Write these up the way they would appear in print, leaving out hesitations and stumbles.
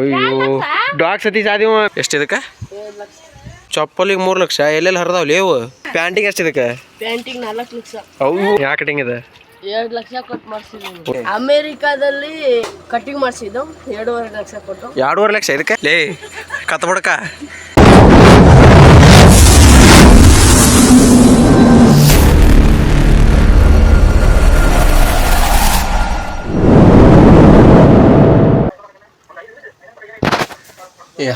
ಅಯ್ಯೋ ಡಾಗ್ ಸತಿ ಸಾದಿವ ಎಷ್ಟು ಇದಕ್ಕೆ ಚಪ್ಪಲಿಗೆ 3 ಲಕ್ಷ ಎಲ್ಲೆಲ್ಲಿ ಹರಿದಾವ್ಲಿ ಅವು ಪ್ಯಾಂಟಿಗೆ ಎಷ್ಟು ಇದಕ್ಕೆ ಪ್ಯಾಂಟಿಗೆ 4 ಲಕ್ಷ ಅವು ಯಾವ ಕಟಿಂಗ್ ಇದೆ 2 ಲಕ್ಷ ಕೊಟ್ಟು ಮಾಡಿಸಿದ್ವಿ ಅಮೇರಿಕಾದಲ್ಲಿ ಕಟಿಂಗ್ ಮಾಡಿಸಿದ್ದು 2.5 ಲಕ್ಷ ಕೊಟ್ಟು 2.5 ಲಕ್ಷ ಇದಕ್ಕೆ ಲೇ ಕತ್ಬಿಡಕ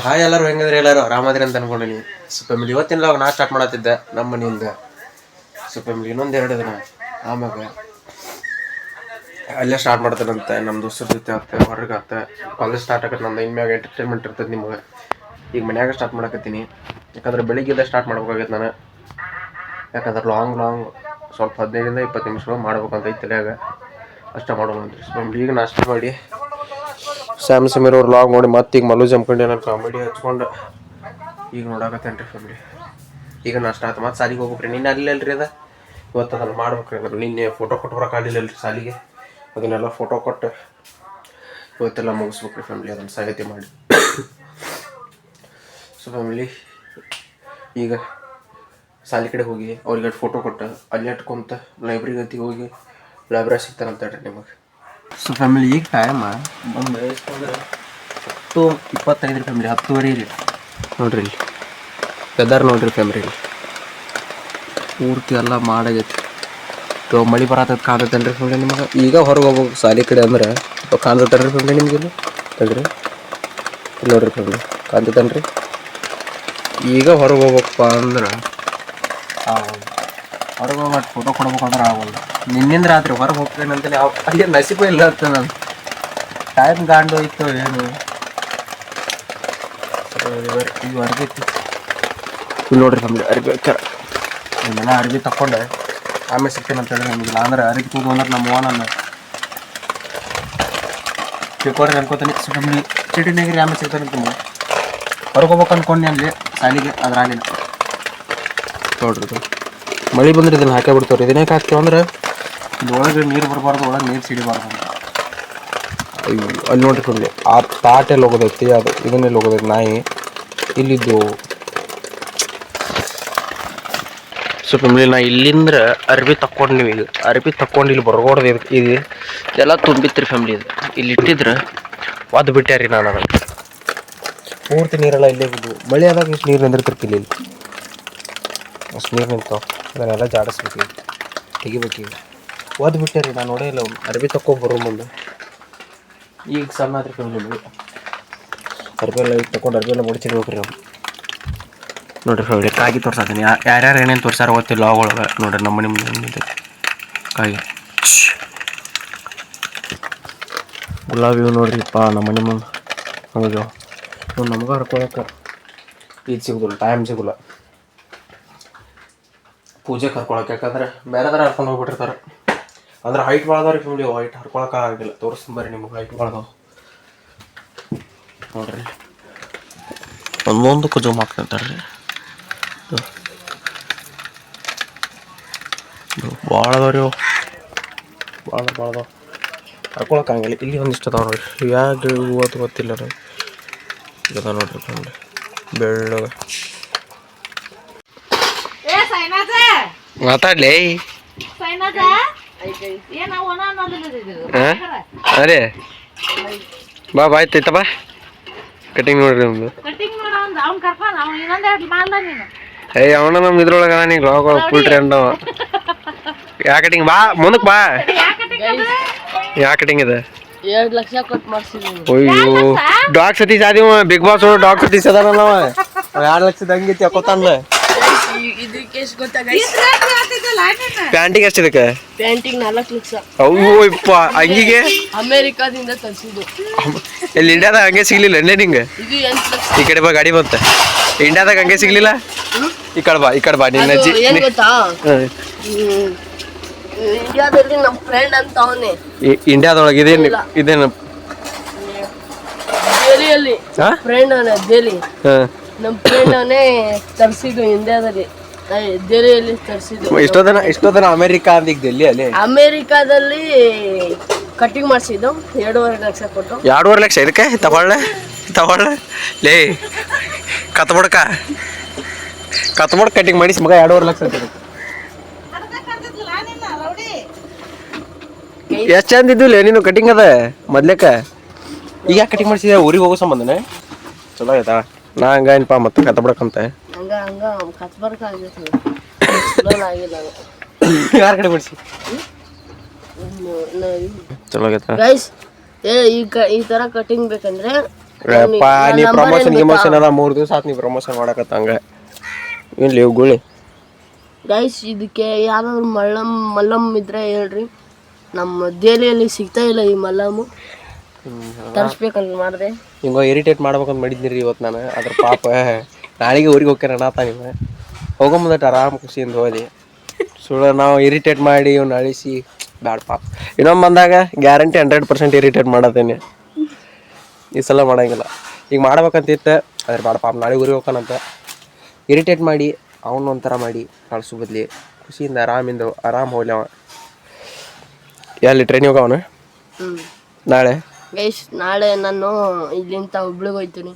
ಹಾಯ್ ಎಲ್ಲರೂ ಹೆಂಗಂದ್ರೆ ಎಲ್ಲರೂ ಆರಾಮದ್ರಿ ಅಂತ ಅನ್ಕೊಂಡಿನಿ ಫ್ಯಾಮಿಲಿ ಇವತ್ತಿನ ನಾ ಸ್ಟಾರ್ಟ್ ಮಾಡತ್ತಿದ್ದೆ ನಮ್ಮ ಮನೆಯಿಂದ ಫ್ಯಾಮಿಲಿ ಇನ್ನೊಂದು 2 ದಿನ ಆಮ್ಯಾಗ ಅಲ್ಲೇ ಸ್ಟಾರ್ಟ್ ಮಾಡ್ತಾರಂತೆ ನಮ್ಮ ದೋಸ್ತರ ಜೊತೆ ಆಗುತ್ತೆ ಹೊರಗೆ ಆಗುತ್ತೆ ಕಾಲೇಜ್ ಸ್ಟಾರ್ಟ್ ಆಗತ್ತೆ ನಮ್ದು ಇನ್ಮ್ಯಾಗ ಎಂಟರ್ಟೈನ್ಮೆಂಟ್ ಇರ್ತದೆ ನಿಮ್ಗೆ ಈಗ ಮನ್ಯಾಗ ಸ್ಟಾರ್ಟ್ ಮಾಡಕತ್ತೀನಿ ಯಾಕಂದ್ರೆ ಬೆಳಿಗ್ಗೆ ಸ್ಟಾರ್ಟ್ ಮಾಡ್ಬೇಕಾಗೈತೆ ನಾನು ಯಾಕಂದ್ರೆ ಲಾಂಗ್ ಸ್ವಲ್ಪ 15-20 ನಿಮಿಷಗಳು ಮಾಡ್ಬೇಕಂತ ಐತೆ ತಲೆಯಾಗ ಅಷ್ಟೇ ಮಾಡೋಣ ಅಂತ್ರಿ ಫ್ಯಾಮಿಲಿ ಈಗ ನಾಷ್ಟ ಮಾಡಿ ಸ್ಯಾಮ್ ಸಮೀರ್ ಅವ್ರು ಲಾಗ್ ನೋಡಿ ಮತ್ತೆ ಈಗ ಮಲ್ಲು ಜಂಪ್ಕೊಂಡು ಏನಾರು ಕಾಮಿಡಿ ಹಚ್ಕೊಂಡು ಈಗ ನೋಡಕತ್ತೇನ್ರಿ ಫ್ಯಾಮಿಲಿ ಈಗ ನಾಷ್ಟ ಆಯ್ತು ಮತ್ತೆ ಸಾಲಿಗೆ ಹೋಗ್ಬೇಕ್ರಿ ನಿನ್ನೆ ಅಲ್ಲಿಲ್ಲರಿ ಅದ ಇವತ್ತು ಅದನ್ನು ಮಾಡ್ಬೇಕ್ರಿ ಅಂದ್ರೆ ನಿನ್ನೆ ಫೋಟೋ ಕೊಟ್ಟು ಬರೋಕ್ಕಾಗಲಿಲ್ಲರಿ ಸಾಲಿಗೆ ಅದನ್ನೆಲ್ಲ ಫೋಟೋ ಕೊಟ್ಟು ಇವತ್ತೆಲ್ಲ ಮುಗಿಸ್ಬೇಕ್ರಿ ಫ್ಯಾಮಿಲಿ ಅದನ್ನು ಸಾಗತಿ ಮಾಡಿ ಸೊ ಫ್ಯಾಮಿಲಿ ಈಗ ಸಾಲಿ ಕಡೆ ಹೋಗಿ ಅವ್ರಿಗೆ ಫೋಟೋ ಕೊಟ್ಟು ಅಲ್ಲಿ ಇಟ್ಕೊಂತ ಲೈಬ್ರರಿ ಗತಿ ಹೋಗಿ ಲೈಬ್ರರಿ ಸಿಗ್ತಾರಂತ ಹೇಳ್ರಿ ನಿಮಗೆ ಸೊ ಫ್ಯಾಮಿಲಿ ಈಗ ಟೈಮ್ ಒಂದು 10:25 ಫ್ಯಾಮಿಲಿ 10:30 ರೀ ನೋಡ್ರಿ ಇಲ್ಲಿ ವೆದರ್ ನೋಡ್ರಿ ಫ್ಯಾಮಿಲಿ ಪೂರ್ತಿ ಎಲ್ಲ ಮಾಡಾಗೈತಿ ಮಳೆ ಬರತ್ತದ ಕಾಣ್ತೈತೇನ್ರಿ ಫ್ಯಾಮಿಲಿ ನಿಮಗೆ ಈಗ ಹೊರಗೆ ಹೋಗ್ಬೇಕು ಸಾಲಿ ಕಡೆ ಅಂದ್ರೆ ಕಾಣ್ತೈತೇನ್ರಿ ಫ್ಯಾಮಿಲಿ ನಿಮ್ಗೆ ಇಲ್ಲಿ ತಡ್ರಿ ಇಲ್ಲಿ ನೋಡ್ರಿ ಫ್ಯಾಮಿಲಿ ಕಾಣ್ತೈತೇನ್ರಿ ಈಗ ಹೊರಗೆ ಹೋಗ್ಬೇಕಪ್ಪ ಅಂದ್ರೆ ಹೊರಗೆ ಹೋಗ್ಬಿಟ್ಟು ಫೋಟೋ ಕೊಡ್ಬೇಕಂದ್ರೆ ಆಗೋಲ್ಲ ನಿನ್ನಿಂದ ರಾತ್ರಿ ಹೊರಗೆ ಹೋಗ್ತೇನೆ ಅಂತಲೇ ಅಲ್ಲಿ ನಸೀಬ ಇಲ್ಲ ಅಂತ ನಾನು ಟೈಮ್ ಗಾಂಡು ಇತ್ತು ಏನು ಈಗ ಅರ್ಬಿ ಇಲ್ಲಿ ನೋಡ್ರಿ ಫ್ಯಾಮಿಲಿ ಅರ್ಬಿ ಹಾಕ್ಯಾರ ನಿಮ್ಮೆಲ್ಲ ಅರ್ಬಿ ತಗೊಂಡೆ ಆಮೇಲೆ ಸಿಗ್ತೇನೆ ಅಂತ ಹೇಳಿ ನಮಗಿಲ್ಲ ಅಂದ್ರೆ ಅರ್ಬಿ ತೂದು ಅಂದ್ರೆ ನಮ್ಮ ನನ್ನ ತಿಳ್ಕೊಡ್ರಿ ಅನ್ಕೋತೀನಿ ಫ್ಯಾಮಿಲಿ ಚೀಟಿನಾಗಿರಿ ಆಮೇಲೆ ಸಿಗ್ತಾನೆ ತುಂಬ ಹೊರಗೆ ಹೋಗ್ಬೇಕು ಅನ್ಕೊಂಡು ಅಲ್ಲಿ ಸಾಲಿಗೆ ಅದ್ರ ಆಗಲಿಲ್ಲ ನೋಡ್ರಿ ಮಳೆ ಬಂದ್ರೆ ಇದನ್ನು ಹಾಕೇ ಬಿಡ್ತಾವ್ರಿ ಇದನ್ನೇ ಹಾಕ್ತೇವೆ ಅಂದ್ರೆ ಇಲ್ಲಿ ಒಳಗೆ ನೀರು ಬರಬಾರ್ದು ಒಳಗೆ ನೀರು ಸಿಡಿಬಾರ್ದು ಅಂತ ಅಯ್ಯೋ ಅಲ್ಲಿ ನೋಡ್ರಿ ಫ್ಯಾಮಿಲಿ ಆ ತಾಟೆಲ್ಲಿ ಹೋಗೋದೈತಿ ಅದು ಇದನ್ನೆಲ್ಲಿ ಹೋಗೋದೈತಿ ನಾಯಿ ಇಲ್ಲಿದ್ದು ಸೊ ಫ್ಯಾಮಿಲಿ ನಾ ಇಲ್ಲಿಂದ್ರ ಅರ್ಬಿ ತಕ್ಕೊಂಡು ನೀವು ಈಗ ಅರ್ಬಿ ತಕ್ಕೊಂಡು ಇಲ್ಲಿ ಬರ್ಗೋಡ್ದು ಇದು ಎಲ್ಲ ತುಂಬಿತ್ರಿ ಫ್ಯಾಮಿಲಿ ಇದು ಇಲ್ಲಿ ಇಟ್ಟಿದ್ರೆ ಒದ್ದು ಬಿಟ್ಟ್ಯಾರಿ ನಾನು ಅದನ್ನು ಪೂರ್ತಿ ನೀರೆಲ್ಲ ಇಲ್ಲೇ ಬಿದ್ದು ಮಳೆ ಆದಾಗ ಇಷ್ಟು ನೀರು ನಿಂದಿರ್ತಿರ್ತಿಲ್ಲ ಇಲ್ಲಿ ಅಷ್ಟು ನೀರು ನಿಂತಾವ ಅದನ್ನೆಲ್ಲ ಜಾಡಿಸ್ಬೇಕು ಈಗ ತೆಗಿಬೇಕು ಈಗ ಒದ್ದು ಬಿಟ್ಟ್ಯಾರಿ ನಾನು ನೋಡೇ ಇಲ್ಲ ಅವ್ನು ಅರ್ಬಿ ತಗೊಂಡ್ಬರೋ ಮುಂದೆ ಈಗ ಸಣ್ಣ ಆದ್ರಿ ಫ್ಯಾಮಿಲಿ ಅರ್ಬಿ ಎಲ್ಲ ಈಗ ತಗೊಂಡು ಅರ್ಬಿ ಎಲ್ಲ ಮುಡ್ಚಿಡ್ಬೇಕ್ರಿ ನಾವು ನೋಡಿರಿ ಫ್ಯಾಮಿಲಿ ಕಾಗಿ ತೋರ್ಸಾತೀನಿ ಯಾರ್ಯಾರು ಏನೇನು ತೋರ್ಸಾರ ಗೊತ್ತಿಲ್ಲ ಲಾಗ್ ಒಳಗೆ ನೋಡ್ರಿ ನಮ್ಮ ಮನೆ ಮುಂದೆ ಕಾಗಿ ಗುಲಾಬಿ ನೋಡ್ರಿಪ್ಪ ನಮ್ಮ ಮನೆ ಮುಂದೆ ಹೌದು ಇವ್ ನಮ್ಗೆ ಹರ್ಕೊಳಕ್ಕೆ ಇದು ಸಿಗೋದಿಲ್ಲ ಟೈಮ್ ಸಿಗೋಲ್ಲ ಪೂಜೆ ಕರ್ಕೊಳಕ್ಕೆ ಯಾಕಂದ್ರೆ ಬೇರೆದಾರ ಹರ್ಕೊಂಡು ಹೋಗ್ಬಿಟ್ಟಿರ್ತಾರೆ ಅಂದ್ರೆ ಹೈಟ್ ಭಾಳದವ್ರಿ ಫ್ಯಾಮಿಲಿ ಹೈಟ್ ಹರ್ಕೊಳಕ್ಕೆ ಆಗಿಲ್ಲ ತೋರಿಸ್ತೀನಿ ಬರ್ರಿ ನಿಮ್ಗೆ ಹೈಟ್ ಭಾಳದವು ನೋಡ್ರಿ ಒಂದೊಂದಕ್ಕೂ ಜೂಮ್ ಹಾಕ್ತಾರೆ ರೀ ಭಾಳ ಅದಾವ್ರಿ ಅವು ಭಾಳದವು ಹರ್ಕೊಳಕ್ಕೆ ಆಗಿಲ್ಲ ಇಲ್ಲಿ ಒಂದಿಷ್ಟು ಅದಾವ ನೋಡ್ರಿ ಯಾಕೆ ಹೂವತ್ತು ಗೊತ್ತಿಲ್ಲ ರೀ ಇದ ನೋಡ್ರಿ ಫ್ಯಾಮಿಲಿ ಬೆಳ್ಳಗ ಮಾತಾಡ್ಲಿ ಅರೆ ಬಾ ಆಯ್ತೈತ ಬಾ ಕಟಿಂಗ್ ನೋಡ್ರಿ ನಮ್ದು ಅವನ ನಮ್ ಇದ್ರೊಳಗ ನೀ ಫುಲ್ ಟ್ರೆಂಡ್ ಅವ ಯಾ ಕಟಿಂಗ್ ಬಾ ಮುಂದಕ್ಕೆ ಬಾ ಯಾ ಕಟಿಂಗ್ ಇದೆ 2 ಲಕ್ಷ ಕೊಟ್ಟು ಮಾಡಿಸಿದ್ವಿ ಅಯ್ಯೋ ಡಾಗ್ ಸತಿ ಸಾದಿವ ಬಿಗ್ ಬಾಸ್ ಡಾಗ್ ಸತಿ ಸದಾನ ನಾವ 2 ಲಕ್ಷದ ಹಂಗೈತಿ ಹಾಕೋತಾನ ಇದಕ್ಕೆ ಎಷ್ಟು ಗೊತ್ತಾಗ ಪ್ಯಾಂಟಿಗೆ ಎಷ್ಟು ಇದಕ್ಕೆ ಪ್ಯಾಂಟಿಗೆ 4 ಲಕ್ಷ ಅಯ್ಯೋ ಇಪ್ಪ ಅಂಗಿಗೆ ಅಮೇರಿಕಾದಿಂದ ತರಿಸಿದ್ದು ಇಲ್ಲಿ ಇಂಡಿಯಾದಾಗ ಹಂಗೆ ಸಿಗ್ಲಿಲ್ಲ ನಿಂಗೆ ಇದು 8 ಲಕ್ಷ ಈ ಕಡೆ ಬಾ ಗಾಡಿ ಬಂತ ಇಂಡಿಯಾದಾಗ ಹಂಗೆ ಸಿಗ್ಲಿಲ್ಲ ಈ ಕಡೆ ಬಾ ನಿನ್ನ ಅಜ್ಜಿ ಏನ್ ಗೊತ್ತಾ ಇಂಡಿಯಾದಲ್ಲಿ ನಮ್ಮ ಫ್ರೆಂಡ್ ಅಂತ ಅವನೇ ಇಂಡಿಯಾದೊಳಗೆ ಇದೇನು ದೆಹಲಿಯಲ್ಲಿ ಫ್ರೆಂಡ್ ಅವನೇ ದೆಹಲಿ ನಮ್ಮ ಫ್ರೆಂಡ್ ಅವನೇ ತರಿಸಿದ್ದು ಇಂಡಿಯಾದಲ್ಲಿ ದೆಹಲಿಯಲ್ಲಿ ತರಿಸಿದ್ದು ಇಷ್ಟೊತ್ತನ ಅಮೆರಿಕಾ ಅಂತ ಈಗ ಡೆಲ್ಲಿ ಅಲ್ಲಿ ಅಮೇರಿಕಾದಲ್ಲಿ ಕಟಿಂಗ್ ಮಾಡಿಸಿದ್ದು 2.5 ಲಕ್ಷ ಕೊಟ್ಟು 2.5 ಲಕ್ಷ ಇದಕ್ಕೆ ತಗೊಳ್ಳೆ ತಗೊಳ್ಳ ಲೇ ಕತ್ಬಡ್ಕ ಕಟಿಂಗ್ ಮಾಡಿಸಿ ಮಗ 2.5 ಲಕ್ಷ ಅಂತ ಎಷ್ಟು ಚಂದ ಇದ್ದಿಲ್ಲ ನೀನು ಕಟಿಂಗ್ ಅದ ಮೊದ್ಲೇಕ ಈಗ ಯಾಕೆ ಕಟಿಂಗ್ ಮಾಡಿಸಿದೆ ಊರಿಗೆ ಹೋಗೋ ಸಂಬಂಧನೇ ಚಲೋ ಆಯ್ತಾ ನಾ ಹಂಗೇನಪ್ಪ ಮತ್ತೆ ಕತ್ಬಡ್ಕಂತ ಯಾರ ಕಡೆ ಮಾಡಿಸಿ ಚಲೋ ಆಗೈತಾ ಗೈಸ್ ಈ ತರ ಕಟಿಂಗ್ ಬೇಕಂದ್ರೆ ನೀ ಪ್ರಮೋಷನ್ ಗಿಮೋಷನ್ ಎಲ್ಲ 3 ದಿವಸ ಆತ್ ನೀ ಪ್ರಮೋಷನ್ ಮಾಡಕತ್ತ ಹಂಗ ಇಲ್ಲಿ ಗುಳಿ ಗೈಸ್ ಇದಕ್ಕೆ ಯಾವ್ದಾದ್ರು ಮಲ್ಲಮ್ ಇದ್ರೆ ಹೇಳ್ರಿ ನಮ್ಮ ದೆಹಲಿಯಲ್ಲಿ ಸಿಗ್ತಾ ಇಲ್ಲ ಈ ಮಲ್ಲಮ್ಮು ತರಿಸ್ಬೇಕಂತ ಮಾಡಿದೆ ಹಿಂಗ ಇರಿಟೇಟ್ ಮಾಡ್ಬೇಕಂತ ಮಾಡಿದ್ನಿರಿ ಇವತ್ತು ನಾನು ಅದ್ರ ಪಾಪ ನಾಳೆಗೆ ಊರಿಗೆ ಹೋಗ್ಯಾರ ನಾತ ನೀವು ಹೋಗೊಂಬಂದಟ್ಟು ಆರಾಮ್ ಖುಷಿಯಿಂದ ಹೋದಿ ಸುಳ್ಳು ನಾವು ಇರಿಟೇಟ್ ಮಾಡಿ ಇವ್ನ ಅಳಿಸಿ ಬ್ಯಾಡ ಪಾಪ ಇನ್ನೊಮ್ಮೆ ಬಂದಾಗ ಗ್ಯಾರಂಟಿ 100% ಇರಿಟೇಟ್ ಮಾಡತ್ತೇನೆ ಈ ಸಲ ಮಾಡಂಗಿಲ್ಲ ಈಗ ಮಾಡ್ಬೇಕಂತಿತ್ತು ಅದ್ರ ಬೇಡ ಪಾಪ ನಾಳೆ ಊರಿಗೆ ಹೋಗ್ತಾನಂತ ಇರಿಟೇಟ್ ಮಾಡಿ ಅವನು ಒಂಥರ ಮಾಡಿ ಕಳ್ಸು ಬದ್ಲಿ ಖುಷಿಯಿಂದ ಆರಾಮ್ ಹೋಗ್ಲಿ ಅವ ಎಲ್ಲಿ ಟ್ರೈನಿಗೆ ಹೋಗವನು ನಾಳೆ ಗೈಸ್ ನಾಳೆ ನಾನು ಇಲ್ಲಿಂದ ಹುಬ್ಳಿಗೆ ಹೋಗ್ತೀನಿ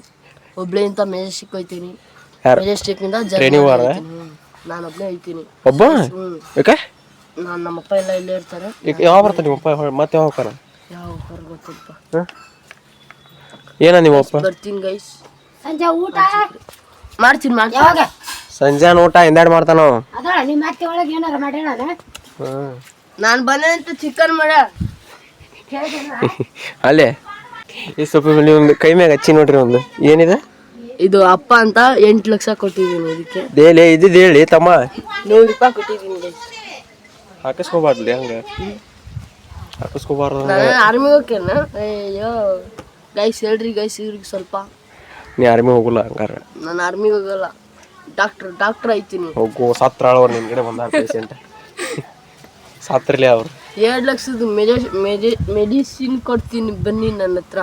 ಹುಬ್ಳಿಯಿಂದ ಮೆಜೆಸ್ಟಿಕ್ ಹೋಗ್ತೀನಿ ಮೆಜೆಸ್ಟಿಕ್ನಿಂದ ನಾನು ಒಬ್ಬನೇ ಹೋಗ್ತೀನಿ ಒಬ್ಬ ಯಾಕೆ ನಾನು ನಮ್ಮಪ್ಪ ಎಲ್ಲ ಇಲ್ಲೇ ಇರ್ತಾರೆ ಯಾವಾಗ ಬರ್ತಾನೆ ನಿಮ್ಮಪ್ಪ ಮತ್ತೆ ಯಾವಾಗ ಹೋಗ್ತಾರ ಯಾವ ಗೊತ್ತಿಲ್ಪ ಏನ ನಿಮ್ಮಪ್ಪ ಬರ್ತೀನಿ ಗೈಸ್ ಸಂಜೆ ಊಟ ಮಾಡ್ತೀನಿ ಸಂಜಾನ ಊಟ ಹಿಂದಾಡಿ ಮಾಡ್ತಾನ ನಾನು ಬಂದೆ ಅಂತ ಚಿಕನ್ ಮಾಡ ಅಲ್ಲೇ ಈ ಸ್ವಲ್ಪ ಒಂದು ಕೈ ಮ್ಯಾಗ ಹಚ್ಚಿ ನೋಡ್ರಿ ಒಂದು ಏನಿದೆ ಇದು ಅಪ್ಪ ಅಂತ 8 ಲಕ್ಷ ಕೊಟ್ಟಿದ್ದೀನಿ ಇದಕ್ಕೆ ದೇಲೆ ಇದ್ದಿದ್ದು ಹೇಳಿ ತಮ್ಮ 100 ರೂಪಾಯಿ ಕೊಟ್ಟಿದ್ದೀನಿ ಹಾಕಿಸ್ಕೋಬಾರ್ದು ಹಂಗ ಹಾಕಿಸ್ಕೋಬಾರ್ದು ನಾನು ಆರ್ಮಿಗೆ ಹೋಗ್ತೇನೆ ಅಯ್ಯೋ ಗೈಸ್ ಹೇಳ್ರಿ ಗೈಸ್ ಇವ್ರಿಗೆ ಸ್ವಲ್ಪ ನೀ ಆರ್ಮಿ ಹೋಗಲ್ಲ ಹಂಗಾರ ನಾನು ಆರ್ಮಿಗೆ ಹೋಗಲ್ಲ ಡಾಕ್ಟರ್ ಐತೀನಿ ಹೋಗೋ ಸತ್ರಾಳ ನಿನ್ಗಡೆ ಬಂದ ಪೇಷಂಟ್ ಸಾತ್ರಲಿ ಅವ್ರು 2 ಲಕ್ಷದ ಮೆಡಿಸಿನ್ ಕೊಡ್ತೀನಿ ಬನ್ನಿ ನನ್ನ ಹತ್ರ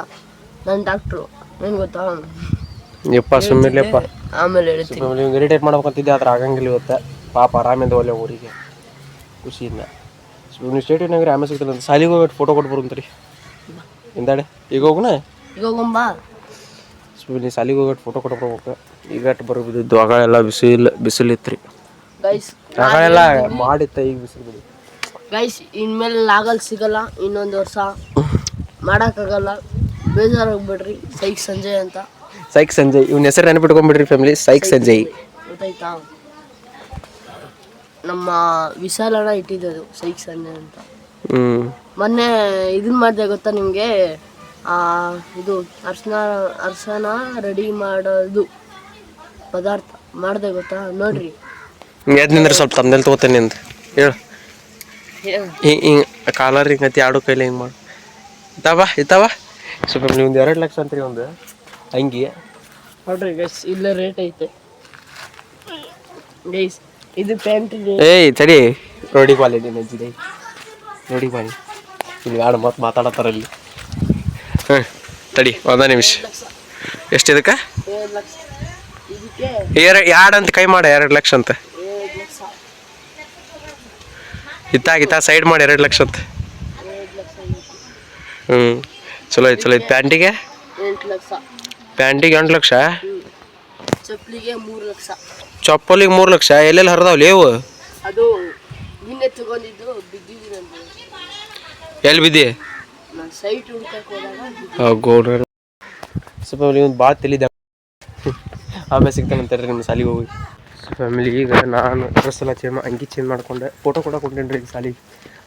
ನನ್ನ ಡಾಕ್ಟ್ರು ಏನು ಗೊತ್ತಾ ಯಪ್ಪ ಸುಮ್ಮನಿಲ್ಲಪ್ಪ ಆಮೇಲೆ ಹೇಳ್ತೀನಿ ಇರಿಟೇಟ್ ಮಾಡ್ಬೇಕಂತಿದ್ದೆ ಆದ್ರೆ ಆಗಂಗಿಲ್ಲ ಇವತ್ತು ಪಾಪ ಆರಾಮಿಂದ ಒಳ್ಳೆ ಊರಿಗೆ ಖುಷಿಯಿಂದ ನೀವು ಸ್ಟೇಟಿವ್ನಾಗ ಆಮೇಲೆ ಸಿಗ್ತಲ್ಲ ಅಂತ ಸಾಲಿಗೆ ಹೋಗ್ಬಿಟ್ಟು ಫೋಟೋ ಕೊಟ್ಟು ಬರುಂತ್ರಿ ಹಿಂದಾಡೆ ಈಗ ಹೋಗುಣ ಈಗ ಹೋಗಂಬಾ ನೀವು ಸಾಲಿಗೆ ಹೋಗ್ಬಿಟ್ಟು ಫೋಟೋ ಕೊಟ್ಟು ಬರ್ಬೇಕು ಈಗ ಬರೋದು ಆಗಳೆಲ್ಲ ಬಿಸಿಲಿತ್ರಿ ಗೈಸ್ ಆಗಳೆಲ್ಲ ಮಾಡಿತ್ತ ಈಗ ಬಿಸಿಲು ಬಿಡಿ ಗೈಸ್ ಇನ್ಮೇಲೆ ಲಾಗಲ್ ಸಿಗಲ್ಲ ಇನ್ನೊಂದು ವರ್ಷ ಮಾಡೋಕ್ಕಾಗಲ್ಲ ಬೇಜಾರಾಗ್ಬಿಡ್ರಿ ಸಂಜಯ್ ಅಂತ ಸಂಜಯ್ ಇವನ ಹೆಸರು ನೆನಪಿಟ್ಕೊಂಡ್ಬಿಡ್ರಿ ಫ್ಯಾಮಿಲಿ ಸಂಜಯ್ ಗೊತ್ತಾಯ್ತಾ ನಮ್ಮ ವಿಶಾಲಣ್ಣ ಇಟ್ಟಿದ್ದು ಸಂಜಯ್ ಅಂತ ಮೊನ್ನೆ ಇದನ್ನ ಮಾಡಿದೆ ಗೊತ್ತಾ ನಿಮಗೆ ಇದು ಅರ್ಶನ ರೆಡಿ ಮಾಡೋದು ಪದಾರ್ಥ ಮಾಡಿದೆ ಗೊತ್ತಾ ನೋಡ್ರಿ ಎದ್ನಿಂದ್ರೆ ಸ್ವಲ್ಪ ತಮ್ಮದಲ್ಲಿ ತಗೋತೇನೆ ಅಂತ ಹೇಳು ಹಿಂಗೆ ಕಾಲರ್ ಹಿಂಗತಿ ಎರಡು ಕೈಲಿ ಹಿಂಗೆ ಮಾಡಿ ಇತ್ತಾವ ಸ್ವಲ್ಪ ನೀವು ಒಂದು 2 ಲಕ್ಷ ಅಂತೀರಿ ಒಂದು ಅಂಗಿ ನೋಡ್ರಿ ಗೈಸ್ ಇಲ್ಲೇ ರೇಟ್ ಐತೆ ಗೈಸ್ ಇದು ಪ್ಯಾಂಟ್ ಏಯ್ ತಡಿ ನೋಡಿ ಕ್ವಾಲಿಟಿ ನಜ್ಜಿದೆ ನೋಡಿ ಕ್ವಾಲಿ ಇಲ್ಲಿ ಯಾರು ಮತ್ತೆ ಮಾತಾಡತ್ತಾರ ಇಲ್ಲಿ ತಡಿ ಒಂದ ನಿಮಿಷ ಎಷ್ಟು ಇದಕ್ಕೆ 2 ಲಕ್ಷ ಇದಕ್ಕೆ ಎರಡು ಅಂತ ಕೈ ಮಾಡ 2 ಲಕ್ಷ ಅಂತ ಇತ್ತ ಸೈಡ್ ಮಾಡಿ 2 ಲಕ್ಷ ಅಂತ ಚಲೋ ಐತೆ ಪ್ಯಾಂಟಿಗೆ 8 ಲಕ್ಷ ಪ್ಯಾಂಟಿಗೆ 8 ಲಕ್ಷ ಚಪ್ಪಲಿಗೆ 3 ಲಕ್ಷ ಚಪ್ಪಲಿಗೆ 3 ಲಕ್ಷ ಎಲ್ಲೆಲ್ಲಿ ಹರಿದಾವ್ಲಿ ಇವು ಅದು ನಿನ್ನೆ ತಗೊಂಡಿದ್ದು ಬಿದ್ದಿದ್ದೀನಿ ಎಲ್ಲಿ ಬಿದ್ದಿ ನಾನು ಸೈಟ್ ಹುಡ್ಕಕ್ಕೆ ಹೋದಾಗ ಸ್ವಲ್ಪ ಒಂದು ಭಾಳ ತಿಳಿದ ಆಮೇಲೆ ಸಿಗ್ತಾನಂತಾರೆ ನಿಮ್ಮ ಸಾಲಿಗೆ ಹೋಗಿ ಫ್ಯಾಮಿಲಿ ಈಗ ನಾನು ಡ್ರೆಸ್ ಎಲ್ಲ ಅಂಗಿ ಚೇಂಜ್ ಮಾಡ್ಕೊಂಡೆ ಫೋಟೋ ಕೂಡ ಕೊಟ್ಟೇನ್ರಿ ಈಗ ಸಾಲಿಗೆ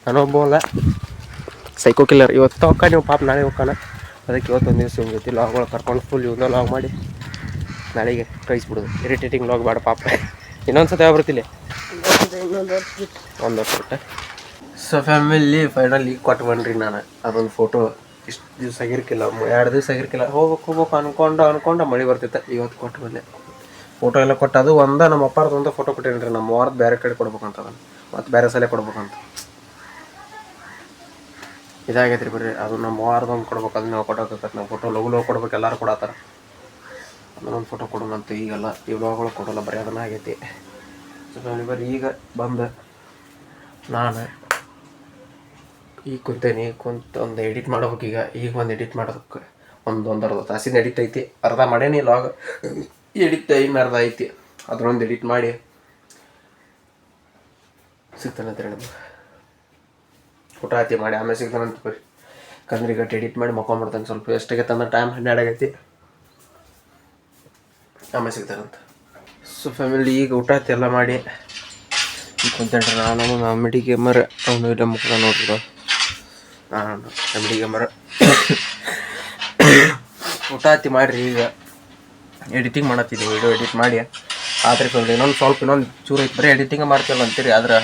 ನಾನೊಬ್ಬ ಅಲ್ಲ ಸೈಕೋ ಕಿಲ್ಲರ್ ಇವತ್ತು ಹೋಗ್ಕ ನೀವು ಪಾಪ ನಾಳೆ ಹೋಗ್ಕಾನ ಅದಕ್ಕೆ ಇವತ್ತೊಂದು ದಿವಸ ನಿಮ್ಮ ಜೊತೆ ಲಾಗ್ಗಳು ಕರ್ಕೊಂಡು ಫುಲ್ ಇವನ್ನ ಲಾಗ್ ಮಾಡಿ ನಾಳೆಗೆ ಕಳಿಸ್ಬಿಡೋದು ಇರಿಟೇಟಿಂಗ್ ಲಾಗ್ ಬೇಡ ಪಾಪ ಇನ್ನೊಂದು ಸತಿ ಯಾವ ಬರ್ತಿಲ್ಲ ಒಂದು ವರ್ಷ ಬಿಟ್ಟೆ ಸೊ ಫ್ಯಾಮಿಲಿ ಫೈನಲಿ ಕೊಟ್ಟು ಬನ್ರಿ ನಾನು ಅದೊಂದು ಫೋಟೋ ಇಷ್ಟು ದಿವಸ ಆಗಿರ್ಕಿಲ್ಲ 2 ದಿವಸ ಆಗಿರ್ಕಿಲ್ಲ ಹೋಗ್ಬೇಕು ಅನ್ಕೊಂಡು ಮಳೆ ಬರ್ತಿತ್ತು ಇವತ್ತು ಕೊಟ್ಟು ಬಂದೆ ಫೋಟೋ ಎಲ್ಲ ಕೊಟ್ಟು ಅದು ನಮ್ಮ ಅಪ್ಪಾರ್ದು ಒಂದು ಫೋಟೋ ಕೊಟ್ಟೇನ್ರಿ ನಮ್ಮ ವಾರದ ಬೇರೆ ಕಡೆ ಕೊಡ್ಬೇಕಂತ ಅದನ್ನು ಮತ್ತು ಬೇರೆ ಸಲ ಕೊಡ್ಬೇಕಂತ ಇದಾಗೈತ್ರಿ ಬರ್ರಿ ಅದು ನಮ್ಮ ವಾರದ ಒಂದು ಕೊಡ್ಬೇಕು ಅದನ್ನ ನಾವು ಕೊಡೋಕತ್ತೆ ನಾವು ಫೋಟೋ ಲಗು ಕೊಡ್ಬೇಕು ಎಲ್ಲರೂ ಕೊಡತ್ತಾರ ಅದನ್ನೊಂದು ಫೋಟೋ ಕೊಡೋಣಂತ ಈಗೆಲ್ಲ ಈ ವ್ಲಾಗ್ಗಳು ಕೊಡೋಲ್ಲ ಬರೀ ಅದನ್ನ ಆಗೈತಿ ಸೊ ಬರ್ರಿ ಈಗ ಬಂದು ನಾನು ಈಗ ಕುಂತೇನಿ ಒಂದು ಎಡಿಟ್ ಮಾಡ್ಬೇಕು ಈಗ ಒಂದು ಎಡಿಟ್ ಮಾಡೋದಕ್ಕೆ ಒಂದು ಅರ್ಧ ತಾಸಿನ ಎಡಿಟ್ ಐತಿ. ಅರ್ಧ ಮಾಡೇನಿ ಲಾಗ್ ಎಡಿಟ್ ಇನ್ನು ಅರ್ಧ ಐತಿ. ಅದ್ರೊಂದು ಎಡಿಟ್ ಮಾಡಿ ಸಿಗ್ತಾನಂತ ನಮ್ಗೆ. ಊಟ ಆತಿ ಮಾಡಿ ಆಮೇಲೆ ಸಿಗ್ತಾನಂತ ಬರ್ರಿ. ಕಂದ್ರಿ ಗಟ್ಟಿ ಎಡಿಟ್ ಮಾಡಿ ಮಕ್ಕೊಂಡ್ಬಿಡ್ತಾನೆ. ಸ್ವಲ್ಪ ಎಷ್ಟಾಗೈತೆ ಅಂದ್ರೆ ಟೈಮ್ 12 ಆಗೈತಿ. ಆಮೇಲೆ ಸಿಗ್ತಾನಂತ. ಸೊ ಫ್ಯಾಮಿಲಿ ಈಗ ಊಟ ಆತಿ ಎಲ್ಲ ಮಾಡಿ ಕುಂತೇನ್ರಿ. ನಾನು ಕಾಮಿಡಿ ಗೇಮರ್ ಅವನು ಇಲ್ಲ ಮುಖ ನೋಡ್ರಿ. ನಾನು ಕಾಮಿಡಿ ಗೇಮರ್ ಊಟ ಆತಿ ಮಾಡಿರಿ. ಈಗ ಎಡಿಟಿಂಗ್ ಮಾಡತ್ತಿದ್ದೀವಿ. ವಿಡಿಯೋ ಎಡಿಟ್ ಮಾಡಿ ಆದರೆ ಫ್ಯಾಮಿಲಿ ಇನ್ನೊಂದು ಚೂರು ಐತೆ. ಬರೀ ಎಡಿಟಿಂಗ್ ಮಾಡ್ತೀವಲ್ಲ ಅಂತೀರಿ, ಆದ್ರೆ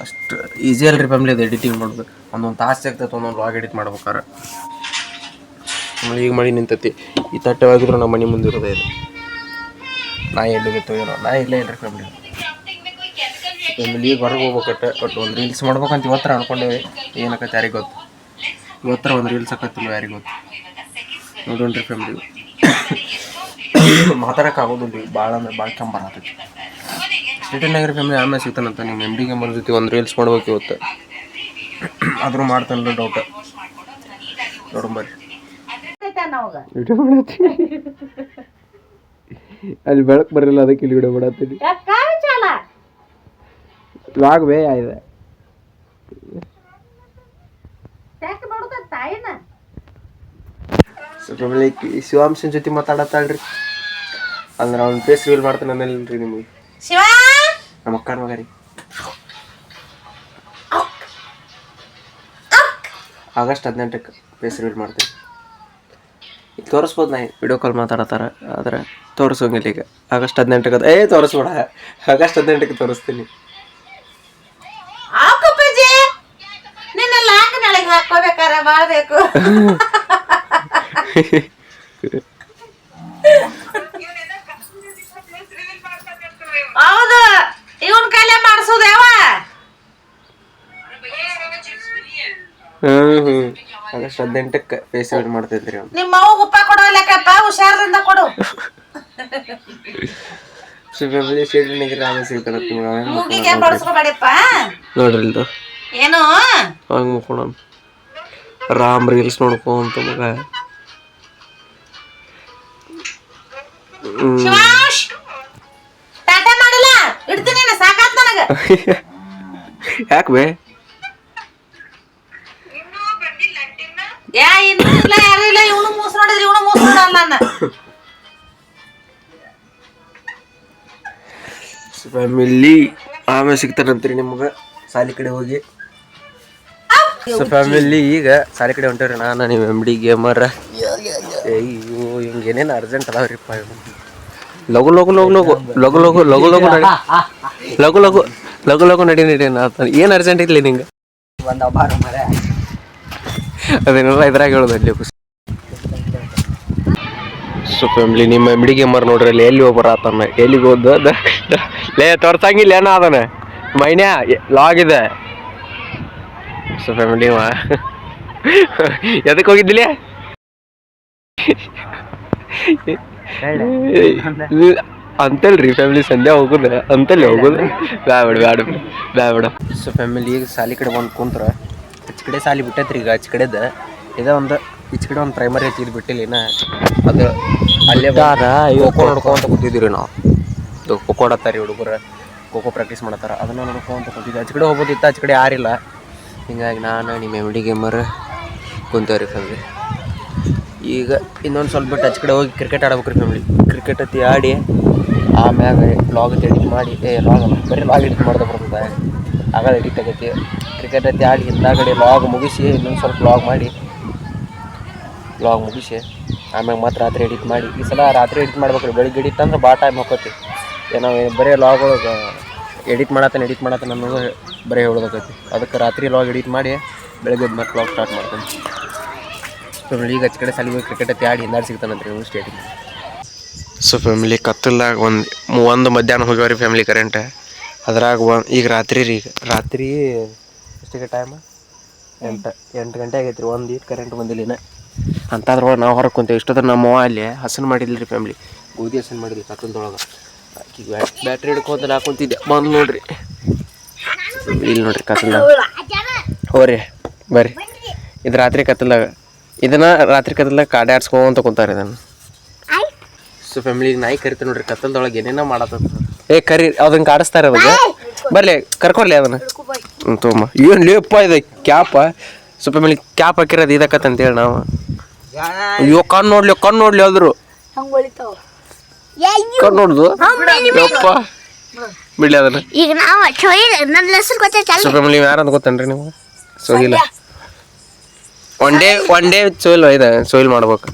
ಅಷ್ಟು ಈಸಿ ಅಲ್ರಿ ಫ್ಯಾಮಿಲಿ ಅದು ಎಡಿಟಿಂಗ್ ಮಾಡೋದು. ಒಂದೊಂದು ತಾಸು ಆಗ್ತೈತೆ ಒಂದೊಂದು ವ್ಲಾಗ್ ಎಡಿಟ್ ಮಾಡ್ಬೇಕಾರೆ. ಈಗ ಮಳೆ ನಿಂತೈತಿ. ಈ ತಟ್ಟೆ ಆಗಿದ್ರು ನಮ್ಮ ಮನೆ ಮುಂದಿರೋದೇ ಇದೆ. ನಾ ಎಲ್ಲಿಗಿತ್ತು ಏನೋ ನಾ ಇಲ್ಲೇ ಇಲ್ರಿ ಫ್ಯಾಮಿಲಿ. ಈಗ ಹೊರಗೆ ಹೋಗ್ಬೇಕಟ್ಟೆ. ಬಟ್ ಒಂದು ರೀಲ್ಸ್ ಮಾಡ್ಬೇಕಂತ ಇವತ್ತರ ಅನ್ಕೊಂಡೇವಿ. ಏನಕ್ಕತ್ತೆ ಯಾರಿಗೆ ಗೊತ್ತು. ಇವತ್ತರ ಒಂದು ರೀಲ್ಸ್ ಆಕತ್ತಿಲ್ಲ ಯಾರಿಗೆ ಗೊತ್ತು. ನೋಡೋಣ್ರಿ ಫ್ಯಾಮಿಲಿ. ಮಾತಾಡೋಕ್ಕಾಗೋದಿಲ್ಲ ರೀ. ಭಾಳ ಅಂದ್ರೆ ಭಾಳ ಕಂಬರ ಆಗ್ತೈತಿ. ಸ್ಟೇಟನ್ನಾಗಿರಿ ಫ್ಯಾಮಿಲಿ. ಆಮೇಲೆ ಸಿಗ್ತಾನಂತ ನಿಮ್ಮ MD ಗೇಮರ್ ಜೊತೆ ಒಂದು ರೀಲ್ಸ್ ಮಾಡ್ಬೇಕು ಇವತ್ತು. ಆದರೂ ಮಾಡ್ತಾನಲ್ಲ ಡೌಟ್. ನೋಡಂಬರ್ರಿ. ಅಲ್ಲಿ ಬೆಳಕು ಬರಲಿಲ್ಲ, ಅದಕ್ಕೆ ಇಲ್ಲಿ ವಿಡಿಯೋ ಮಾಡತ್ತೀನಿ. ಲಾಗ್ ವೇ ಆಗಿದೆ. ಶಿವಾಂಶನ್ ಜೊತೆ ಮಾತಾಡತ್ತಾಳ್ರಿ. ಅಂದ್ರೆ ಅವ್ನ ಫೇಸ್ ರಿವೀಲ್ ಮಾಡ್ತಾನೆ ಅನ್ನಲ್ರಿ ನಿಮಗೆ. ನಮ್ಮ ಅಕ್ಕನ ಮಗ ರೀ. ಆಗಸ್ಟ್ 18ಕ್ಕೆ ಫೇಸ್ ರಿವೀಲ್ ಮಾಡ್ತೀನಿ. ಈಗ ತೋರಿಸ್ಬೋದು. ನಾ ವಿಡಿಯೋ ಕಾಲ್ ಮಾತಾಡತ್ತಾರ, ಆದ್ರೆ ತೋರಿಸೋಂಗಿಲ್ಲ ಈಗ. ಆಗಸ್ಟ್ 18ಕ್ಕೆ ತೋರಿಸ್ಬೇಡ. ಆಗಸ್ಟ್ 18ಕ್ಕೆ ತೋರಿಸ್ತೀನಿ. ಹಾಕೋಬೇಕಾರ ಮಾಡ್ಬೇಕು. ಹೌದು, ಇವನ್ ಕೈಲೇ ಮಾಡ್ಸೋದು ಯಾವ. ಆಗಸ್ಟ್ 18ಕ್ಕೆ ಫೇಸ್ ರಿವೀಲ್ ಮಾಡ್ತಿದ್ರಿ. ನಿಮ್ಮ ಅವು ಉಪ್ಪ ಕೊಡೋ ಲೆಕ್ಕಪ್ಪ, ಹುಷಾರದಿಂದ ಕೊಡು. ಮೂಗಿಗೆ ಬಡ್ಸ್ಕೊಬೇಡಪ್ಪ. ನೋಡ್ರಿ ಏನು ಹಂಗ ಮುಕ್ಕೋಣ ರಾಮ್ ರೀಲ್ಸ್ ನೋಡ್ಕೊಂತ ಮಗ. ಟಾಟಾ ಮಾಡಿಲ್ಲ, ಇಡ್ತೀನಿ ಸಾಕಾತ್ ನನಗ. ಯಾಕೆ ಬೇ ಇನ್ನೂ ಇಲ್ಲ, ಯಾರು ಇಲ್ಲ. ಇವನು ಮೂಸ್ ನೋಡಿದ್ರಿ, ಇವನು ಮೂಸ್ ನೋಡಲ್ಲ ನನ್ನ ಫ್ಯಾಮಿಲಿ. ಆಮೇಲೆ ಸಿಗ್ತಾರಂತ್ರಿ ನಿಮ್ಗೆ ಸಾಲಿ ಕಡೆ ಹೋಗಿ. ಸೊ ಫ್ಯಾಮಿಲಿ ಈಗ ಸಾಲಿ ಕಡೆ ಹೊಂಟೇವ್ರಿ. ನಾನು ನೀವು MD ಗೇಮರ್. ಅಯ್ಯೋ ಹಿಂಗೆ ಏನೇನು ಅರ್ಜೆಂಟ್ ಅದಾವ್ರಿಪ್ಪ. ಲಗು ಲಗು ಲಗು ಲಗು ಲಗು ಲಗು ಲಗು ಲಗು ನಡಿ ಲಗು ಲಗು ಲಗು ಲಗು ನಡಿ ನಡಿ ಏನು ಅರ್ಜೆಂಟ್ ಇರ್ಲಿ ನಿಂಗೆ. ಅದೇನೆಲ್ಲ ಇದ್ರಾಗ ಹೇಳೋದು ಅಲ್ಲಿ. ಸೊ ಫ್ಯಾಮಿಲಿ ನಿಮ್ಮ MD ಗೇಮರ್ ನೋಡ್ರಿ ಅಲ್ಲಿ ಎಲ್ಲಿ ಹೋಗ್ಬರತ್ತಾನ. ಎಲ್ಲಿಗೆ ಹೋದ ಲೇ ತೋರ್ಸಂಗಿಲ್ಲ ಏನೋ ಅದನ್ನ ಮೈನ್ಯಾ ಲಾಗ್ ಇದೆ. ಸೊ ಫ್ಯಾಮಿಲಿ ಎದಕ್ಕೆ ಹೋಗಿದ್ದಿಲ್ಲ ಅಂತಲ್ರಿ ಫ್ಯಾಮಿಲಿ. ಸಂಧ್ಯಾ ಹೋಗುದ ಅಂತಲ್ಲಿ ಹೋಗುದು ಬ್ಯಾಡ. ಸೊ ಫ್ಯಾಮಿಲಿ ಈಗ ಸಾಲಿ ಕಡೆ ಬಂದು ಕುಂತ್ರ ಆಚ ಕಡೆ ಸಾಲಿ ಬಿಟ್ಟೈತ್ರಿ. ಈಗ ಆಚ ಕಡೆದ ಇದೇ ಒಂದು ಈಚ ಕಡೆ ಒಂದು ಪ್ರೈಮರಿ ಹಚ್ಚಿದ್ ಬಿಟ್ಟಿಲ್ಲ ಇನ್ನ. ಅದು ಅಲ್ಲೇ ಖೋಖೋ ನೋಡ್ಕೊಂತ ಕೂತಿದ್ದೀವಿ ನಾವು. ಇದು ಖೋಖೋ ಆಡತ್ತಾರ ಹುಡುಗರು, ಖೋಖೋ ಪ್ರಾಕ್ಟೀಸ್ ಮಾಡತ್ತಾರ. ಅದನ್ನ ನೋಡ್ಕೊಂತ ಕೂತಿದ್ವಿ. ಆಚ ಕಡೆ ಹೋಗೋದಿತ್ತು, ಆಚ ಕಡೆ ಯಾರಿಲ್ಲ. ಹಿಂಗಾಗಿ ನಾನು ನಿಮ್ಮ MD ಗೇಮರ್ ಕುಂತೇವ್ರಿ ಫ್ಯಾಮಿಲಿ. ಈಗ ಇನ್ನೊಂದು ಸ್ವಲ್ಪ ಬಿಟ್ಟು ಆಚ ಕಡೆ ಹೋಗಿ ಕ್ರಿಕೆಟ್ ಆಡ್ಬೇಕ್ರಿ ಫ್ಯಾಮಿಲಿ. ಕ್ರಿಕೆಟ್ ಅತಿ ಆಡಿ ಆಮ್ಯಾಗ ಲಾಗ್ ಎಡಿಟ್ ಮಾಡಿ ಲಾಗ್ ಬರೀ ಲಾಗ್ ಎಡಿಟ್ ಮಾಡ್ದೆ ಬರ್ತದೆ. ಆಗ ಎಡಿಟ್ ಆಗೈತಿ. ಕ್ರಿಕೆಟ್ ಅತಿ ಆಡಿ ಹಿಂದಾಗಡೆ ಲಾಗ್ ಮುಗಿಸಿ ಇನ್ನೊಂದು ಸ್ವಲ್ಪ ಲಾಗ್ ಮುಗಿಸಿ ಆಮ್ಯಾಗ ಮತ್ತೆ ರಾತ್ರಿ ಎಡಿಟ್ ಮಾಡಿ. ಈ ಸಲ ರಾತ್ರಿ ಎಡಿಟ್ ಮಾಡ್ಬೇಕ್ರಿ. ಬೆಳಿಗ್ಗೆ ಎಡಿಟ್ ಅಂದ್ರೆ ಭಾಳ ಟೈಮ್ ಹೋಗ್ತೈತಿ. ಏನೋ ಬರೀ ಲಾಗ್ ಒಳಗೆ ಎಡಿಟ್ ಮಾಡತ್ತಾನೆ ಅನ್ನೋದು ಬರೀ ಹೇಳೋದಕ್ಕೈತಿ. ಅದಕ್ಕೆ ರಾತ್ರಿ ಲಾಗ್ ಎಡಿಟ್ ಮಾಡಿ ಬೆಳಗ್ಗೆ ಮತ್ತೆ ಲಾಗ್ ಸ್ಟಾರ್ಟ್ ಮಾಡ್ತೇನೆ. ಸೊ ಈಗ ಹಚ್ಚ ಕಡೆ ಸಾಲಿ ಹೋಗಿ ಕ್ರಿಕೆಟ್ ಅತಿ ಆಡಿ ಹಿಂದಾಡಿ ಸಿಗ್ತಾನಂತ್ರಿ ನೀವು ಸ್ಟೇಟಿಂಗ್. ಸೊ ಫ್ಯಾಮಿಲಿ ಕತ್ತಲ್ದಾಗ ಒಂದು ಮಧ್ಯಾಹ್ನ ಹೋಗ್ಯಾವ್ರಿ ಫ್ಯಾಮಿಲಿ ಕರೆಂಟ್. ಅದ್ರಾಗ ಈಗ ರಾತ್ರಿ ಎಷ್ಟಿಗೆ ಟೈಮ್ 8 ಗಂಟೆ ಆಗೈತೆ ರೀ. ಒಂದು ಕರೆಂಟ್ ಬಂದಿಲ್ಲ ಅಂತಾದ್ರೊಳಗೆ ನಾವು ಹೊರಗೆ ಕುಂತೇವೆ. ಇಷ್ಟೊತ್ತರ ನಮ್ಮ ಅವ್ವ ಅಲ್ಲಿ ಹಸನ್ ಮಾಡಿದ್ರಿ ಫ್ಯಾಮಿಲಿ. ಗೋಧಿ ಹಸನ್ ಮಾಡಿದ್ರಿ ಕತ್ತಲ್ದೊಳಗೆ. ಈಗ ಬ್ಯಾಟ್ರಿ ಹಿಡ್ಕೊಂತ ನಾ ಕುಂತಿದ್ದೆ. ಬಂದು ನೋಡ್ರಿ ಇಲ್ಲಿ ನೋಡ್ರಿ ಕತ್ತಲ್ದಾಗ ಹೋರಿ ಬರ್ರಿ. ಇದು ರಾತ್ರಿ ಕತ್ತಲ್ದಾಗ ಇದನ್ನ ರಾತ್ರಿ ಕತ್ತಲ ಕಾಡೆ ಆಡ್ಸ್ಕೊಂತ ಕುಂತಾರ ಇದನ್ನ ಸೊ ಫ್ಯಾಮಿಲಿ ನಾಯಿ ಕರಿತ ನೋಡ್ರಿ ಕತ್ತಲ್ದೊಳಗೆ ಏನೇನೋ ಮಾಡತ್ತ ಏ ಕರಿ ಅದನ್ನ ಕಾಡಿಸ್ತಾರೆ ಅದಕ್ಕೆ ಬರ್ಲಿ ಕರ್ಕೊರ್ಲಿ ಅದನ್ನ ತೊಂಬ ಏನು ಲೇಪ ಇದೆ ಕ್ಯಾಪ ಸೊ ಫ್ಯಾಮಿಲಿ ಕ್ಯಾಪ್ ಹಾಕಿರೋದು ಇದಕ್ಕಂತೇಳಿ ನಾವು ಅಯ್ಯೋ ಕಣ್ಣು ನೋಡ್ಲಿ ಆದ್ರು ಕಣ್ಣು ನೋಡುದು ಯಪ್ಪ ಬಿಡ್ಲಿ ಅದನ್ನ ಈಗ ನಾವು ನನ್ನ ಹೆಸರು ಗೊತ್ತೈತಲ್ಲ ಸೊ ಫ್ಯಾಮಿಲಿ ಯಾರಂತ ಗೊತ್ತೇನ್ರಿ ನೀವು ಸೋಹಿಲ್ ಒನ್ ಡೇ ಸೋಯಿಲ್ ಮಾಡ್ಬೇಕು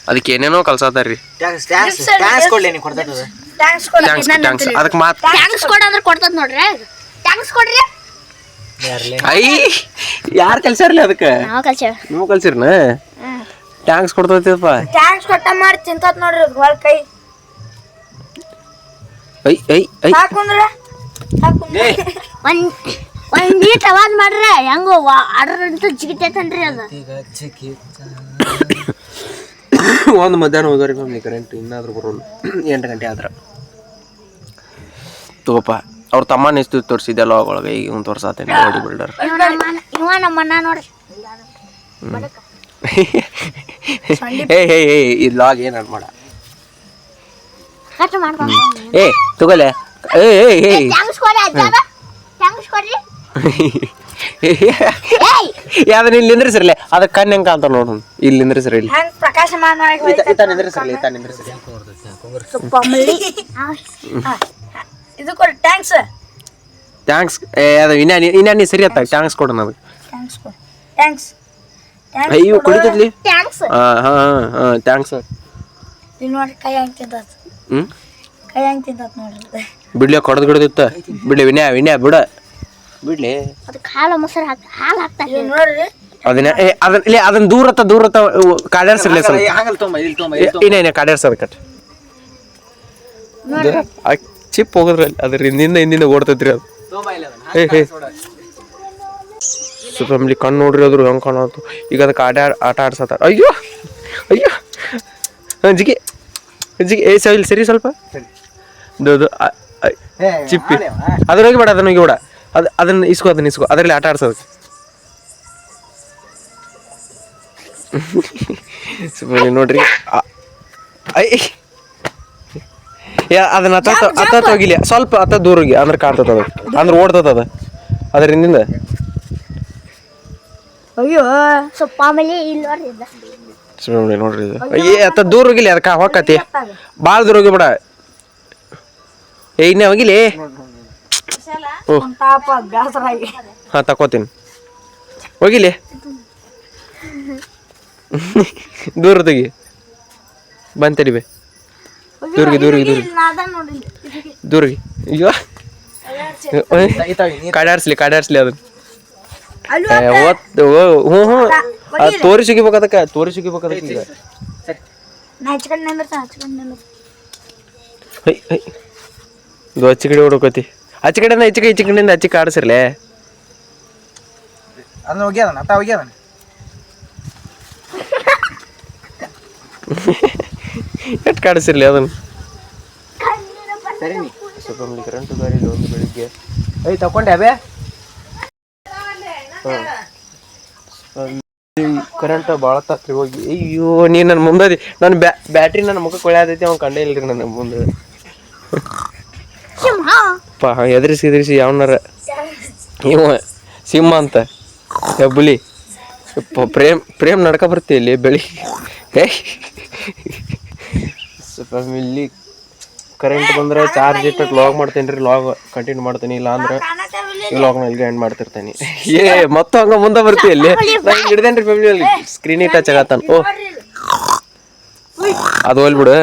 ಅದಕ್ಕೆ ಏನೇನೋ ಕಲ್ಸಾತಾರ್ರಿ ಅದಕ್ಕೆ ಮಾತು ಟ್ಯಾಂಕ್ಸ್ ಕೊಡಂದ್ರೆ ಕೊಡ್ತದ ನೋಡ್ರಿ ಟ್ಯಾಂಕ್ಸ್ ಕೊಡ್ರಿ ಐ ಯಾರು ಕಲ್ಸಾರ್ಲಿ ಅದಕ್ಕೆ ನಾವು ಕಲ್ಸೇವ ನೀವು ಕಲ್ಸಿರ್ನ ಟ್ಯಾಂಕ್ಸ್ ಕೊಡ್ತೈತಪ್ಪ ಟ್ಯಾಂಕ್ಸ್ ಕೊಟ್ಟ ಮಾಡಿ ತಿಂತತ್ ನೋಡ್ರಿ ಹೊಳ ಕೈ ಐ ಹಾಕೊಂಡ್ರ ಒಂದ್ ನೀಟ್ ಅವಾಜ್ ಮಾಡ್ರ ಹೆಂಗೋ ಆರ್ಡರ್ ಅಂತ ಜಿಗಿತೈತನ್ರಿ ಅದು ಒಂದು ಮಧ್ಯಾಹ್ನ ಹೋಗೋರಿ ಫ್ಯಾಮಿಲಿ ಕರೆಂಟ್ ಇನ್ನಾದ್ರೂ ಬರೋಲ್ಲ 8 ಗಂಟೆ ಆದ್ರೆ ತಗೋಪ್ಪ ಅವ್ರ ತಮ್ಮ ನೆಸ್ತು ತೋರಿಸಿದ್ದೆಲ್ಲ ಒಳಗೆ ಈಗ ಒಂದು ತೋರ್ಸಾತೇನೆ ಬಾಡಿ ಬಿಲ್ಡರ್ ಇವ ನಮ್ಮ ಅಣ್ಣ ನೋಡ್ರಿ ಏ ಇದು ಲಾಗ್ ಏನು ಮಾಡ ಕಟ್ ಮಾಡ್ಕೊಂಡು ಏ ತಗೋಲೆ ಏ ಟ್ಯಾಂಕ್ಸ್ ಕೊಡ್ರಿ ಅಜ್ಜಾರ ಟ್ಯಾಂಕ್ಸ್ ಕೊಡ್ರಿ ಯಾವ್ದನ್ನ ಇಲ್ಲಿ ನಿಂದ್ರಿಸಿರ್ಲಿ ಅದ ಕಣ್ಣು ಹೆಂಗ ಅಂತ ನೋಡು ಇಲ್ಲಿ ನಿಂದ್ರಿಸಿರಿ ಇಲ್ಲಿ ಹ್ಯಾಂಗ ಪ್ರಕಾಶಮಾನವಾಗಿ ನಿಂದ್ರಿಸಿರ್ಲಿ ಇದು ಕೊಡ್ರಿ ಟ್ಯಾಂಕ್ಸ್ ಥ್ಯಾಂಕ್ಸ್ ಅದು ಇನ್ನ ನೀ ಸರಿ ಆತ ಟ್ಯಾಂಕ್ಸ್ ಕೊಡು ನನಗೆ ಟ್ಯಾಂಕ್ಸ್ ಕೊಡ್ರಿ ಟ್ಯಾಂಕ್ಸ್ ಅಯ್ಯೋ ಕುಡಿತೈತ್ಲಿ ಟ್ಯಾಂಕ್ಸ್ ಹಾಂ ಥ್ಯಾಂಕ್ಸ್ ಇಲ್ಲಿ ನೋಡ್ರಿ ಕೈ ಹೆಂಗ್ ತಿಂತತ್ ಕೈ ಹೆಂಗ್ ತಿಂತತ್ ನೋಡ್ರಿ ಬಿಡ್ಲಿ ಕೊಡದ್ ಗಿಡದಿತ್ತ ಬಿಡ್ಲಿ ವಿನ್ಯಾ ಬಿಡ ಬಿಡ್ಲಿ ಅದಕ್ಕೆ ಹಾಲು ಮೊಸರು ಹಾಲು ಹಾಕ್ತಾರೆ ನೋಡ್ರಿ ಅದನ್ನ ದೂರತ್ತ ಕಾಡ್ಯಾಡ್ಸಿರ್ಲಿ ಸ್ವಲ್ಪ ಇನ್ನೇನೆ ಕಾಡ್ಯಾಡ್ಸದ ಕಟ್ ಚಿಪ್ ಹೋಗದ್ರಿ ಅದ್ರ ಹಿಂದಿಂದ ಓಡ್ತೈತ್ರಿ ಅದು ಸೊ ಫ್ಯಾಮಿಲಿ ಕಣ್ಣು ನೋಡ್ರಿ ಅದ್ರ ಹೆಂಗೆ ಕಾಣತ್ತು ಈಗ ಅದಕ್ಕೆ ಆಟ ಆಡ್ಸತ್ತಾರ ಅಯ್ಯೋ ಜಿಗಿ ಏ ಸರಿ ಸ್ವಲ್ಪ ಚಿಪ್ಪಿ ಅದ್ರ ಹೋಗಿ ಬೇಡ ಅದನ್ನ ಹೋಗಿ ಬೇಡ ಅದನ್ನ ಇಸ್ಕೋ ಅದರಲ್ಲಿ ಆಟ ಆಡ್ಸೋದಕ್ಕೆ ನೋಡ್ರಿ ಅದನ್ನ ಹತ್ತ ಹೋಗಿಲ್ಲ ಸ್ವಲ್ಪ ಹತ್ತ ದೂರ ಹೋಗಿ ಅಂದ್ರೆ ಕಾಣ್ತದ ಅದು ಅಂದ್ರೆ ಓಡ್ತದ ಅದ ಅದ್ರ ಹಿಂದಿಂದ ಅಯ್ಯೋ ಸ್ವಲ್ಪ ಆಮೇಲೆ ಇಲ್ಲಿ ನೋಡ್ರಿ ಹತ್ತ ದೂರ ಹೋಗಿಲ್ಲ ಅದಕ್ಕೆ ಹೊಕ್ಕತಿ ಭಾಳ ದೂರ ಹೋಗಿ ಬೇಡ ಇನ್ನೇ ಹೋಗಿಲಿ ಹಾ ತಕೋತೀನಿ ಹೋಗಿಲಿ ದೂರ ತೆಗಿ ಬಂತಡಿ ದೂರಿಗೆ ಅಯ್ಯೋ ಕಾಡಾಡ್ಸ್ಲಿ ಅದನ್ನ ತೋರಿ ಸಿಗಿಬೇಕು ಅದಕ್ಕೆ ಈಗ ಇದು ಅಚ್ಚಿ ಕಡೆ ಹೊಡ್ಕೋತಿ ಆಚೆ ಕಡೆಯಿಂದ ಈಚೆ ಕಡೆಯಿಂದ ಆಚೆ ಕಾಡಿಸಿರ್ಲೆ ಅದನ್ನ ಹೋಗ್ಯಾದ ಎಷ್ಟು ಕಾಡಿಸಿರ್ಲಿ ಅದನ್ನು ಸ್ವಲ್ಪ ಕರೆಂಟು ಗಾಡಿ ಒಂದು ಬೆಳಿಗ್ಗೆ ತಕೊಂಡೆ ಅಬೇ ಕರೆಂಟ್ ಭಾಳ ತಾತ್ರಿ ಹೋಗಿ ಅಯ್ಯೋ ನೀ ನನ್ನ ಮುಂದೆ ನನ್ನ ಬ್ಯಾಟ್ರಿ ನನ್ನ ಮುಖಕ್ಕೆ ಕೊಳೆಯತೈತಿ ಅವ್ನು ಕಂಡೇ ಇಲ್ರಿ ನನ್ನ ಮುಂದೆ ಎದುರಿಸಿ ಯಾವನಾರ ಇವ ಸಿಂಹ ಅಂತ ಹೆಬ್ಬುಲಿ ಪ್ರೇಮ್ ನಡ್ಕ ಬರ್ತಿ ಇಲ್ಲಿ ಬೆಳಿಗ್ಗೆ ಇಲ್ಲಿ ಕರೆಂಟ್ ಬಂದ್ರೆ ಚಾರ್ಜ್ ಇಟ್ಟು ಲಾಗ್ ಮಾಡ್ತೇನೆ ರೀ ಲಾಗ್ ಕಂಟಿನ್ಯೂ ಮಾಡ್ತೀನಿ ಇಲ್ಲ ಅಂದ್ರೆ ಈ ಲಾಗ್ನ ಇಲ್ಲಿಗೆ ಎಂಡ್ ಮಾಡ್ತಿರ್ತೀನಿ ಮತ್ತೆ ಹಂಗ ಮುಂದೆ ಬರ್ತಿ ಅಲ್ಲಿ ನಾನು ಹಿಡ್ದೇನ್ರಿ ಫ್ಯಾಮಿಲಿಯಲ್ಲಿ ಸ್ಕ್ರೀನ್ ಟಚ್ ಆಗತ್ತಾನ ಓ ಅದು ಹೋಲ್ಬಿಡು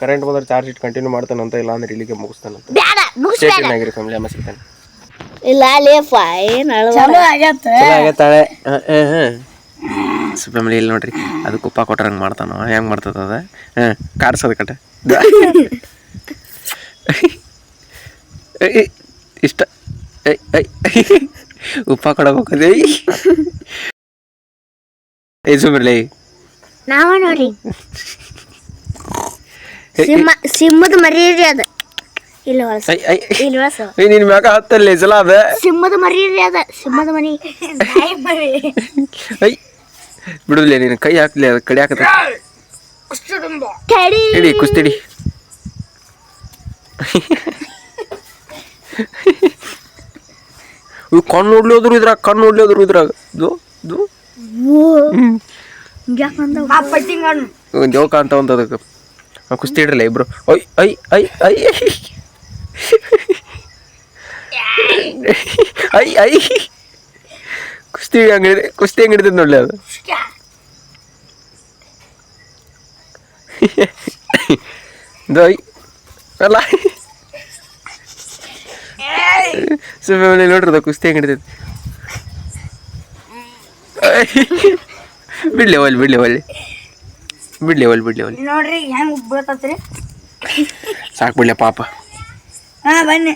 ಕರೆಂಟ್ ಬಂದ್ರೆ ಚಾರ್ಜ್ ಇಟ್ಟು ಕಂಟಿನ್ಯೂ ಮಾಡ್ತಾನೆ ಅಂತ ಇಲ್ಲ ಅಂದ್ರೆ ಇಲ್ಲಿಗೆ ಮುಗಿಸ್ತಾನಂತ ಆಗಿರಿ ಫ್ಯಾಮಿಲಿ ಅಮ್ಮ ಸಿಗ್ತಾನೆ ಇಲ್ಲ ಲೇಪ ಚಲೋ ಆಗತ್ತಾಳೆ ಫ್ಯಾಮಿಲಿ ಇಲ್ಲಿ ನೋಡ್ರಿ ಅದು ಕುಪ್ಪ ಕೊಟ್ರೆ ಹಂಗೆ ಮಾಡ್ತಾನ ಹೆಂಗೆ ಮಾಡ್ತದ ಅದ ಕಾಡ್ಸೋದು ಕಟ್ಟ ಇಷ್ಟ ಉಪ್ಪ ಕೊಡಬೇಕದೇ ಸುಮ್ರಲಿ ನಾವ ನೋಡಿ ಸಿಂಹದ ಮರಿ ಅದು ಇಲ್ಲಿ ಹೊಲಸ ಐ ಐ ಇಲ್ಲಿ ಹೊಲಸ ಐ ನಿನ್ ಮ್ಯಾಗ ಹತ್ತಲ್ಲಿ ಸಲ ಅದ ಸಿಂಹದ ಮರಿ ರೀ ಅದ ಸಿಂಹದ ಮನಿ ಮರಿ ಐ ಬಿಡುದಿಲ್ಲ ನೀನು ಕೈ ಹಾಕ್ಲಿ ಅದ ಕಡಿ ಹಾಕತ್ತ ಕಡಿ ಇಡಿ ಕುಸ್ತಿಡಿ ಇವ್ ಕಣ್ಣು ನೋಡ್ಲಿ ಹೋದ್ರು ಇದ್ರಾಗ ದು ದೇವ್ ಕಾಂತ ಅಂತ ಅದಕ್ಕೆ ಕುಸ್ತಿ ಇಡ್ರಲ್ಲ ಇಬ್ರು I I I I I I ಕುಸ್ತಿ ಹೆಂಗ್ ಹಿಡಿತದ ನೋಡ್ಲಿ ಅದು ಐ ಅಲ್ಲ ಸುಮ್ಮನೆ ನೋಡ್ರಿ ಅದು ಕುಸ್ತಿ ಹೆಂಗ್ ಹಿಡಿತೈತಿ ಬಿಡ್ಲಿ ನೋಡ್ರಿ ಹೆಂಗ್ ಬೀಳ್ತತ್ರಿ ಸಾಕು ಬಿಡ್ಲಿ ಪಾಪ ಹಾ ಬನ್ನಿ